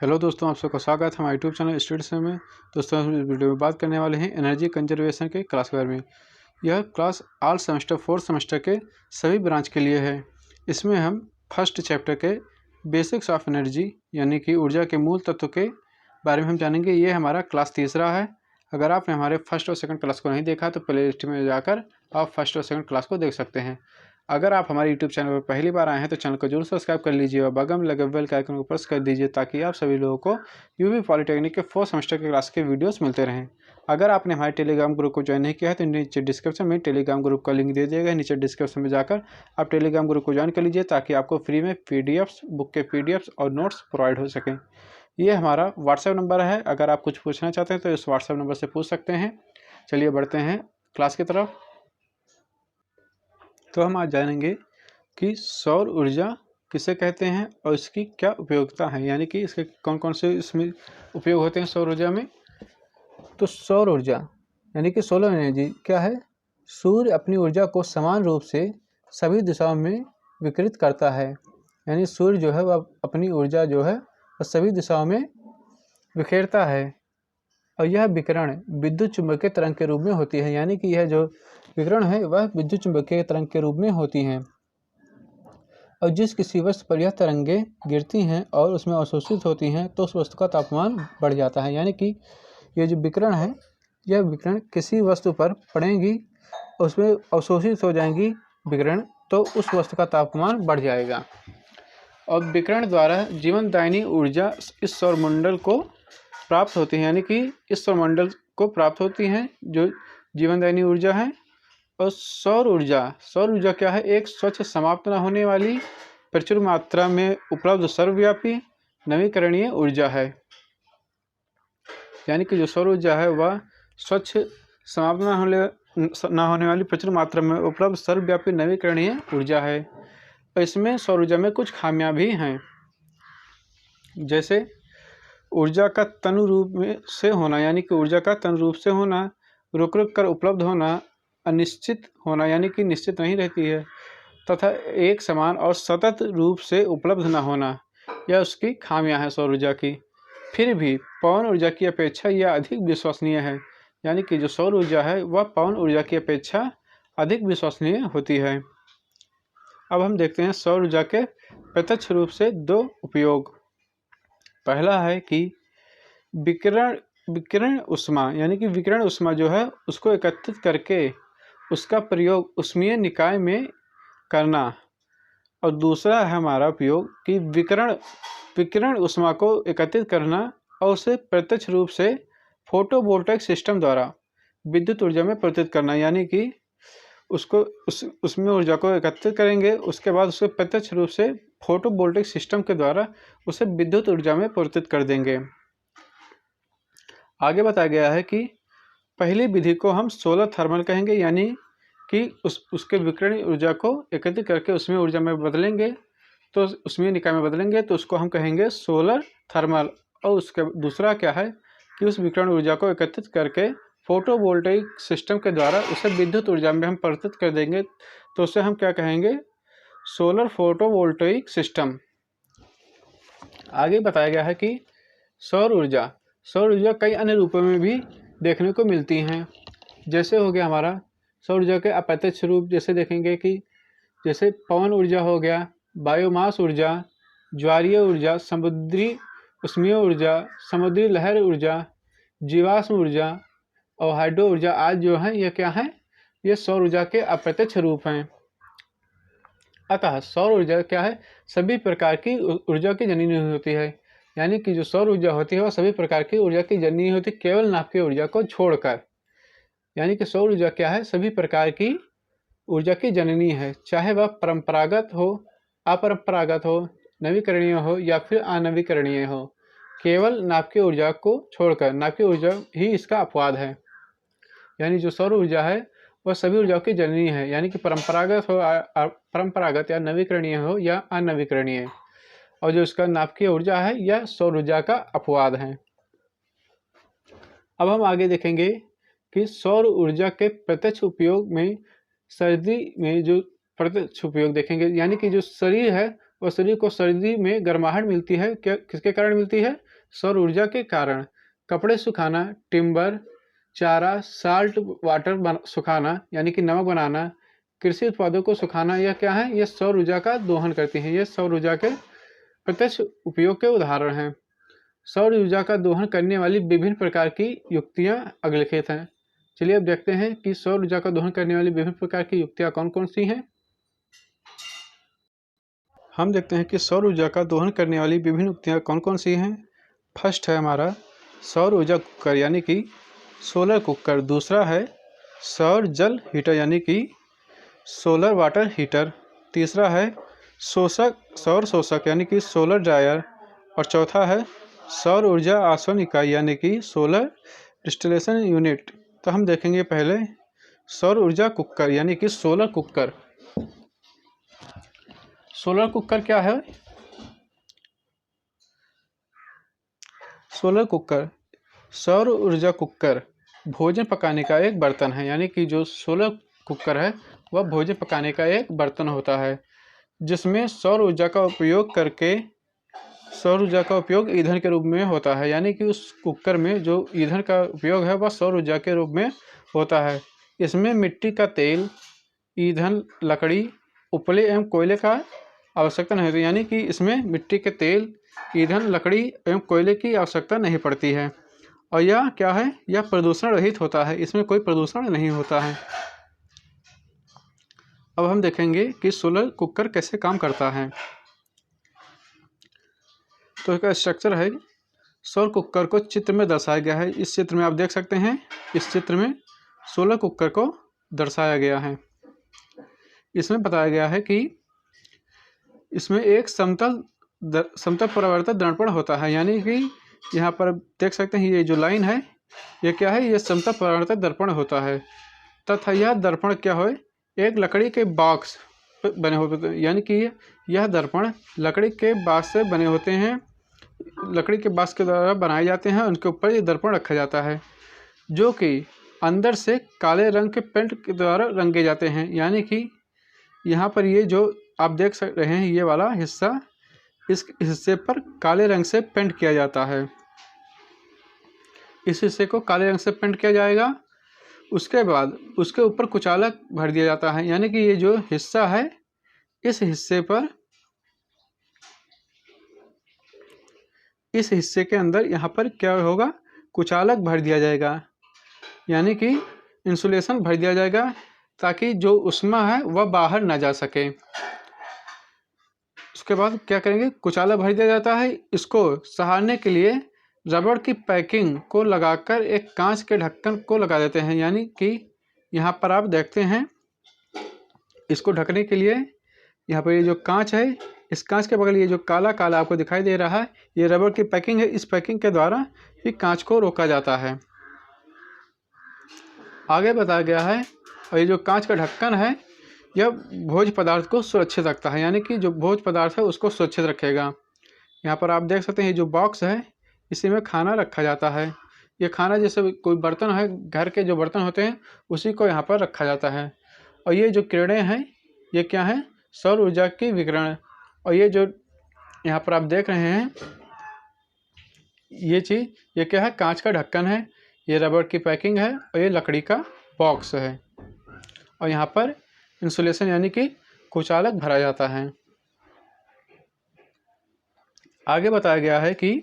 Hello दोस्तों, आप सबका स्वागत है हमारे यूट्यूब चैनल स्टडीज में। दोस्तों, हम इस वीडियो में बात करने वाले हैं एनर्जी कंजर्वेशन के क्लास के बारे में। यह क्लास ऑल सेमेस्टर 4 सेमेस्टर के सभी ब्रांच के लिए है। इसमें हम फर्स्ट चैप्टर के बेसिक्स ऑफ एनर्जी यानी कि ऊर्जा के मूल तत्व के बारे में हम जानेंगे। ये हमारा क्लास तीसरा है। अगर आपने हमारे फर्स्ट और सेकंड क्लास को नहीं देखा तो प्ले लिस्ट में जाकर आप फर्स्ट और सेकंड क्लास को देख सकते हैं। अगर आप हमारे यूट्यूब चैनल पर पहली बार आए हैं तो चैनल को जरूर सब्सक्राइब कर लीजिए और बगल में लगे बेल के आइकन को प्रेस कर दीजिए ताकि आप सभी लोगों को यूपी पॉलिटेक्निक के 4 सेमेस्टर के क्लास के वीडियोस मिलते रहें। अगर आपने हमारे टेलीग्राम ग्रुप को ज्वाइन नहीं किया है तो नीचे डिस्क्रिप्शन में टेलीग्राम ग्रुप का लिंक दे दिया गया है। नीचे डिस्क्रिप्शन में जाकर आप टेलीग्राम ग्रुप को ज्वाइन कर लीजिए ताकि आपको फ्री में पीडीएफ्स, बुक के पीडीएफ्स और नोट्स प्रोवाइड हो सकें। ये हमारा व्हाट्सएप नंबर है। अगर आप कुछ पूछना चाहते हैं तो इस व्हाट्सएप नंबर से पूछ सकते हैं। चलिए बढ़ते हैं क्लास की तरफ। तो हम आज जानेंगे कि सौर ऊर्जा किसे कहते हैं और इसकी क्या उपयोगिता है, यानी कि इसके कौन कौन से इसमें उपयोग होते हैं सौर ऊर्जा में। तो सौर ऊर्जा यानी कि सोलर एनर्जी क्या है? सूर्य अपनी ऊर्जा को समान रूप से सभी दिशाओं में विकिरित करता है। यानी सूर्य जो है वह अपनी ऊर्जा जो है वह सभी दिशाओं में बिखेरता है और यह विकिरण विद्युत चुंबकीय तरंग के रूप में होती है। यानी कि यह जो विकिरण है वह विद्युत चुंबकीय तरंग के रूप में होती हैं और जिस किसी वस्तु पर यह तरंगें गिरती हैं और उसमें अवशोषित होती हैं तो उस वस्तु का तापमान बढ़ जाता है। यानी कि ये जो विकिरण है यह विकिरण किसी वस्तु पर पड़ेंगी, उसमें अवशोषित हो जाएंगी विकिरण, तो उस वस्तु का तापमान बढ़ जाएगा। और विकिरण द्वारा जीवनदायिनी ऊर्जा इस सौरमंडल को प्राप्त होती है। यानी कि इस सौरमंडल को प्राप्त होती हैं जो जीवनदायिनी ऊर्जा है। और सौर ऊर्जा क्या है? एक स्वच्छ, समाप्त न होने वाली, प्रचुर मात्रा में उपलब्ध सर्वव्यापी नवीकरणीय ऊर्जा है। यानी कि जो सौर ऊर्जा है वह स्वच्छ, समाप्त न होने वाली, प्रचुर मात्रा में उपलब्ध सर्वव्यापी नवीकरणीय ऊर्जा है। और इसमें सौर ऊर्जा में कुछ खामियां भी हैं, जैसे ऊर्जा का तनु रूप में से होना, यानी कि ऊर्जा का तनु रूप से होना, रुक रुक कर उपलब्ध होना, अनिश्चित होना यानी कि निश्चित नहीं रहती है, तथा एक समान और सतत रूप से उपलब्ध न होना, यह उसकी खामियां हैं सौर ऊर्जा की। फिर भी पवन ऊर्जा की अपेक्षा यह अधिक विश्वसनीय है। यानी कि जो सौर ऊर्जा है वह पवन ऊर्जा की अपेक्षा अधिक विश्वसनीय होती है। अब हम देखते हैं सौर ऊर्जा के प्रत्यक्ष रूप से दो उपयोग। पहला है कि विकिरण ऊष्मा, यानी कि विकिरण ऊष्मा जो है उसको एकत्रित करके उसका प्रयोग ऊष्मीय निकाय में करना। और दूसरा है हमारा उपयोग कि विकिरण ऊष्मा को एकत्रित करना और उसे प्रत्यक्ष रूप से फोटोवोल्टाइक सिस्टम द्वारा विद्युत ऊर्जा में परिवर्तित करना। यानी कि उसको उसमें ऊर्जा को एकत्रित करेंगे, उसके बाद उसे प्रत्यक्ष रूप से फोटोवोल्टाइक सिस्टम के द्वारा उसे विद्युत ऊर्जा में परिवर्तित कर देंगे। आगे बताया गया है कि पहली विधि को हम सोलर थर्मल कहेंगे, यानी कि उसके विकिरण ऊर्जा को एकत्रित करके उसमें ऊर्जा में बदलेंगे, तो उसमें निकाय में बदलेंगे, तो उसको हम कहेंगे सोलर थर्मल। और उसके दूसरा क्या है कि उस विकिरण ऊर्जा को एकत्रित करके फोटोवोल्टाइक सिस्टम के द्वारा उसे विद्युत ऊर्जा में हम परिवर्तित कर देंगे, तो उसे हम क्या कहेंगे? Solar photovoltaic system. आगे बताया गया है कि सौर ऊर्जा कई अन्य रूपों में भी देखने को मिलती हैं। जैसे हो गया हमारा सौर ऊर्जा के अप्रत्यक्ष रूप, जैसे देखेंगे कि जैसे पवन ऊर्जा हो गया, बायोमास ऊर्जा, ज्वारीय ऊर्जा, समुद्री ऊष्मीय ऊर्जा, समुद्री लहर ऊर्जा, जीवाश्म ऊर्जा और हाइड्रो ऊर्जा आज जो है ये क्या है? ये सौर ऊर्जा के अप्रत्यक्ष रूप हैं। अतः सौर ऊर्जा क्या है? सभी प्रकार की ऊर्जा की जननी होती है। यानी कि जो सौर ऊर्जा होती है वह सभी प्रकार की ऊर्जा की जननी होती है, केवल नाभिकीय ऊर्जा को छोड़कर। यानी कि सौर ऊर्जा क्या है? सभी प्रकार की ऊर्जा की जननी है, चाहे वह परंपरागत हो, अपरंपरागत हो, नवीकरणीय हो या फिर अनवीकरणीय हो, केवल नाभिकीय ऊर्जा को छोड़कर। नाभिकीय ऊर्जा ही इसका अपवाद है। यानी जो सौर ऊर्जा है वह सभी ऊर्जाओं की जननी है, यानी कि परंपरागत या नवीकरणीय हो या अनवीकरणीय, और जो इसका नाभिकीय ऊर्जा है यह सौर ऊर्जा का अपवाद है। अब हम आगे देखेंगे कि सौर ऊर्जा के प्रत्यक्ष उपयोग में सर्दी में जो प्रत्यक्ष उपयोग देखेंगे, यानी कि जो शरीर है वह शरीर को सर्दी में गर्माहट मिलती है, क्या किसके कारण मिलती है? सौर ऊर्जा के कारण कपड़े सुखाना, टिम्बर, चारा, साल्ट वाटर सुखाना यानी कि नमक बनाना, कृषि उत्पादों को सुखाना, यह क्या है? यह सौर ऊर्जा का दोहन करती हैं। यह सौर ऊर्जा के प्रत्यक्ष उपयोग के उदाहरण हैं। सौर ऊर्जा का दोहन करने वाली विभिन्न प्रकार की युक्तियां अग्रलिखित हैं। चलिए अब देखते हैं कि सौर ऊर्जा का दोहन करने वाली विभिन्न प्रकार की युक्तियां कौन कौन सी हैं। हम देखते हैं कि सौर ऊर्जा का दोहन करने वाली विभिन्न युक्तियां कौन कौन सी हैं। फर्स्ट है हमारा सौर ऊर्जा कुकर यानी कि सोलर कुकर। दूसरा है सौर जल हीटर यानी कि सोलर वाटर हीटर। तीसरा है सौर शोषक यानी कि सोलर ड्रायर। और चौथा है सौर ऊर्जा आसवन इकाई यानी कि सोलर डिस्टिलेशन यूनिट। तो हम देखेंगे पहले सौर ऊर्जा कुकर यानी कि सोलर कुकर। सोलर कुकर क्या है? सोलर कुकर सौर ऊर्जा कुकर भोजन पकाने का एक बर्तन है। यानी कि जो सोलर कुकर है वह भोजन पकाने का एक बर्तन होता है जिसमें सौर ऊर्जा का उपयोग ईंधन के रूप में होता है। यानी कि उस कुकर में जो ईंधन का उपयोग है वह सौर ऊर्जा के रूप में होता है। इसमें मिट्टी का तेल, ईंधन, लकड़ी, उपले एवं कोयले का आवश्यकता नहीं होती। यानी कि इसमें मिट्टी के तेल, ईंधन, लकड़ी एवं कोयले की आवश्यकता नहीं पड़ती है। और यह क्या है? यह प्रदूषण रहित होता है। इसमें कोई प्रदूषण नहीं होता है। अब हम देखेंगे कि सोलर कुकर कैसे काम करता है। तो इसका स्ट्रक्चर है, सौर कुकर को चित्र में दर्शाया गया है। इस चित्र में आप देख सकते हैं, इस चित्र में सोलर कुकर को दर्शाया गया है। इसमें बताया गया है कि इसमें एक समतल परावर्तित दर्पण होता है। यानी कि यहाँ पर देख सकते हैं, ये जो लाइन है ये क्या है? ये समतल परावर्तित दर्पण होता है तथा यह दर्पण क्या है? एक लकड़ी के बॉक्स बने होते हैं। यानी कि यह दर्पण लकड़ी के बॉक्स से बने होते हैं, लकड़ी के बॉक्स के द्वारा बनाए जाते हैं। उनके ऊपर ये दर्पण रखा जाता है जो कि अंदर से काले रंग के पेंट के द्वारा रंगे जाते हैं। यानी कि यहाँ पर ये जो आप देख सक रहे हैं ये वाला हिस्सा, इस हिस्से पर काले रंग से पेंट किया जाता है। इस हिस्से को काले रंग से पेंट किया जाएगा। उसके बाद उसके ऊपर कुचालक भर दिया जाता है। यानी कि ये जो हिस्सा है इस हिस्से के अंदर यहाँ पर क्या होगा? कुचालक भर दिया जाएगा। यानी कि इंसुलेशन भर दिया जाएगा ताकि जो ऊष्मा है वह बाहर ना जा सके। उसके बाद क्या करेंगे? कुचालक भर दिया जाता है। इसको सहारने के लिए रबड़ की पैकिंग को लगाकर एक कांच के ढक्कन को लगा देते हैं। यानी कि यहाँ पर आप देखते हैं, इसको ढकने के लिए यहाँ पर ये जो कांच है, इस कांच के बगल ये जो काला काला आपको दिखाई दे रहा है ये रबड़ की पैकिंग है। इस पैकिंग के द्वारा ही कांच को रोका जाता है। आगे बताया गया है, और ये जो कांच का ढक्कन है यह भोज्य पदार्थ को सुरक्षित रखता है। यानी कि जो भोज्य पदार्थ है उसको सुरक्षित रखेगा। यहाँ पर आप देख सकते हैं ये जो बॉक्स है इसी में खाना रखा जाता है। ये खाना जैसे कोई बर्तन है, घर के जो बर्तन होते हैं उसी को यहाँ पर रखा जाता है। और ये जो किरणें हैं ये क्या है? सौर ऊर्जा की विकिरण। और ये जो यहाँ पर आप देख रहे हैं ये चीज़, ये क्या है? कांच का ढक्कन है, ये रबड़ की पैकिंग है और ये लकड़ी का बॉक्स है। और यहाँ पर इंसुलेशन यानी कि कुचालक भरा जाता है। आगे बताया गया है कि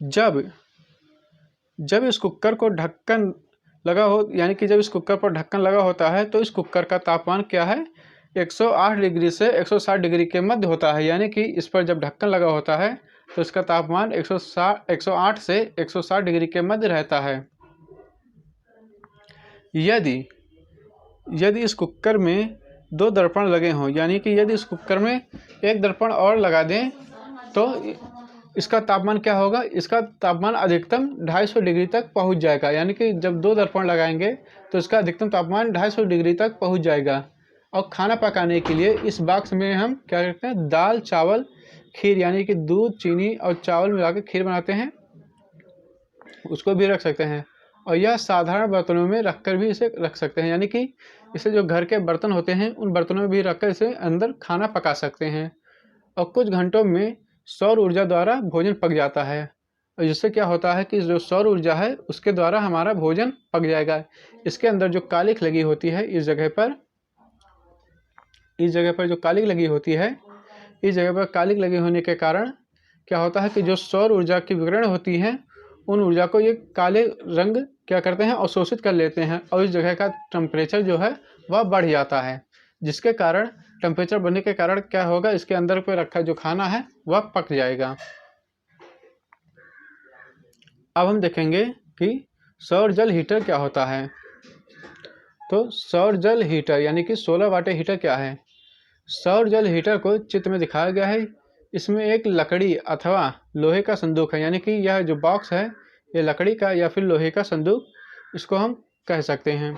जब इस कुकर को ढक्कन लगा हो, यानी कि जब इस कुकर पर ढक्कन लगा होता है तो इस कुकर का तापमान क्या है? 108 डिग्री से 160 डिग्री के मध्य होता है। यानी कि इस पर जब ढक्कन लगा होता है तो इसका तापमान 108 से 160 डिग्री के मध्य रहता है। यदि इस कुकर में 2 दर्पण लगे हों, यानी कि यदि इस कुकर में एक दर्पण और लगा दें तो इसका तापमान क्या होगा? इसका तापमान अधिकतम 250 डिग्री तक पहुंच जाएगा। यानी कि जब 2 दर्पण लगाएंगे तो इसका अधिकतम तापमान 250 डिग्री तक पहुंच जाएगा। और खाना पकाने के लिए इस बॉक्स में हम क्या करते हैं? दाल, चावल, खीर यानी कि दूध, चीनी और चावल मिलाकर खीर बनाते हैं, उसको भी रख सकते हैं। और यह साधारण बर्तनों में रखकर भी इसे रख सकते हैं। यानी कि इसे जो घर के बर्तन होते हैं उन बर्तनों में भी रखकर इसे अंदर खाना पका सकते हैं। और कुछ घंटों में सौर ऊर्जा द्वारा भोजन पक जाता है। और जिससे क्या होता है कि जो सौर ऊर्जा है उसके द्वारा हमारा भोजन पक जाएगा। इसके अंदर जो कालिख लगी होती है इस जगह पर जो कालिख लगी होती है, इस जगह पर कालिख लगे होने के कारण क्या होता है कि जो सौर ऊर्जा की विकिरण होती है उन ऊर्जा को ये काले रंग क्या करते हैं, अवशोषित कर लेते हैं और इस जगह का टेम्परेचर जो है वह बढ़ जाता है। जिसके कारण टेम्परेचर बढ़ने के कारण क्या होगा, इसके अंदर पे रखा जो खाना है वह पक जाएगा। अब हम देखेंगे कि सौर जल हीटर क्या होता है। तो सौर जल हीटर यानी कि 16 वाट हीटर क्या है। सौर जल हीटर को चित्र में दिखाया गया है। इसमें एक लकड़ी अथवा लोहे का संदूक है, यानी कि यह जो बॉक्स है ये लकड़ी का या फिर लोहे का संदूक इसको हम कह सकते हैं,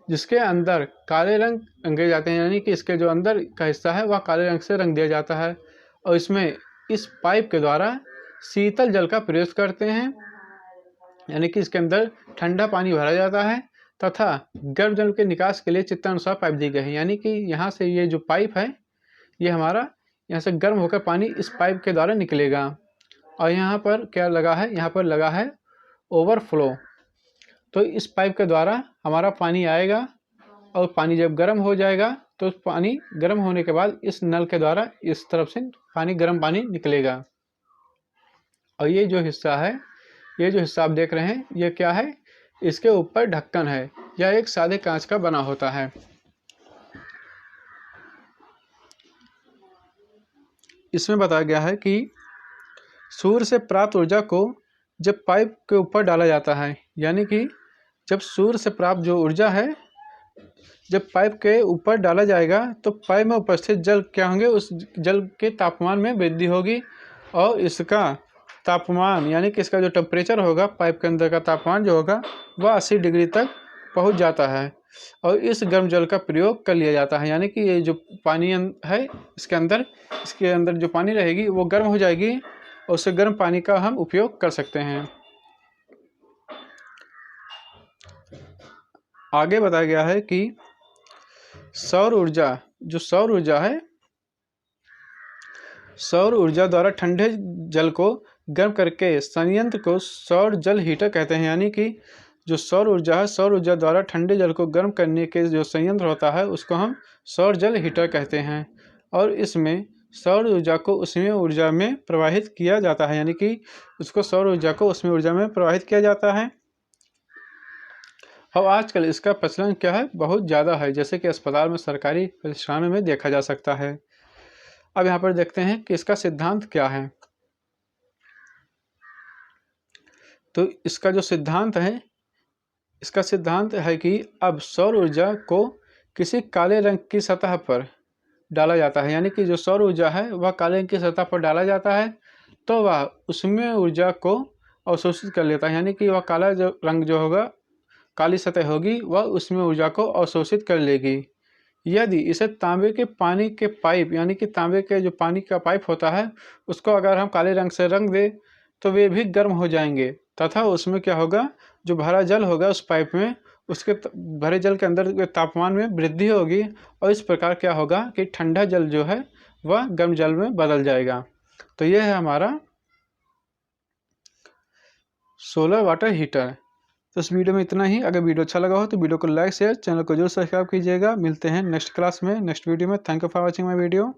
जिसके अंदर काले रंग रंगे जाते हैं, यानी कि इसके जो अंदर का हिस्सा है वह काले रंग से रंग दिया जाता है। और इसमें इस पाइप के द्वारा शीतल जल का प्रयोग करते हैं, यानी कि इसके अंदर ठंडा पानी भरा जाता है तथा गर्म जल के निकास के लिए चित्रानुसार पाइप दी गई है। यानी कि यहाँ से ये जो पाइप है ये हमारा यहाँ से गर्म होकर पानी इस पाइप के द्वारा निकलेगा। और यहाँ पर क्या लगा है, यहाँ पर लगा है ओवरफ्लो। तो इस पाइप के द्वारा हमारा पानी आएगा और पानी जब गर्म हो जाएगा तो पानी गर्म होने के बाद इस नल के द्वारा इस तरफ से गर्म पानी निकलेगा। और ये जो हिस्सा है, ये जो हिस्सा आप देख रहे हैं ये क्या है, इसके ऊपर ढक्कन है। यह एक सादे कांच का बना होता है। इसमें बताया गया है कि सूर्य से प्राप्त ऊर्जा को जब पाइप के ऊपर डाला जाता है, यानी कि जब सूर्य से प्राप्त जो ऊर्जा है जब पाइप के ऊपर डाला जाएगा तो पाइप में उपस्थित जल क्या होंगे, उस जल के तापमान में वृद्धि होगी और इसका तापमान यानी कि इसका जो टेम्परेचर होगा, पाइप के अंदर का तापमान जो होगा वह 80 डिग्री तक पहुंच जाता है और इस गर्म जल का प्रयोग कर लिया जाता है। यानी कि ये जो पानी है इसके अंदर जो पानी रहेगी वो गर्म हो जाएगी और उस गर्म पानी का हम उपयोग कर सकते हैं। आगे बताया गया है कि सौर ऊर्जा है, सौर ऊर्जा द्वारा ठंडे जल को गर्म करके संयंत्र को सौर जल हीटर कहते हैं। यानी कि जो सौर ऊर्जा द्वारा ठंडे जल को गर्म करने के जो संयंत्र होता है उसको हम सौर जल हीटर कहते हैं। और इसमें सौर ऊर्जा को ऊष्मीय ऊर्जा में प्रवाहित किया जाता है, यानी कि उसको सौर ऊर्जा को ऊष्मीय ऊर्जा में प्रवाहित किया जाता है। और आजकल इसका प्रचलन क्या है, बहुत ज़्यादा है, जैसे कि अस्पताल में, सरकारी प्रतिष्ठानों में देखा जा सकता है। अब यहाँ पर देखते हैं कि इसका सिद्धांत क्या है। तो इसका जो सिद्धांत है, इसका सिद्धांत है कि अब सौर ऊर्जा को किसी काले रंग की सतह पर डाला जाता है, यानी कि जो सौर ऊर्जा है वह काले रंग की सतह पर डाला जाता है तो वह उसमें ऊर्जा को अवशोषित कर लेता है। यानी कि वह काला जो रंग जो होगा, काली सतह होगी, वह उसमें ऊर्जा को अवशोषित कर लेगी। यदि इसे तांबे के पानी के पाइप यानी कि तांबे के जो पानी का पाइप होता है उसको अगर हम काले रंग से रंग दें तो वे भी गर्म हो जाएंगे तथा उसमें क्या होगा, जो भरा जल होगा उस पाइप में, उसके भरे जल के अंदर के तापमान में वृद्धि होगी और इस प्रकार क्या होगा कि ठंडा जल जो है वह गर्म जल में बदल जाएगा। तो यह है हमारा सोलर वाटर हीटर। तो इस वीडियो में इतना ही। अगर वीडियो अच्छा लगा हो तो वीडियो को लाइक शेयर, चैनल को जरूर सब्सक्राइब कीजिएगा। मिलते हैं नेक्स्ट क्लास में, नेक्स्ट वीडियो में। Thank you for watching my video.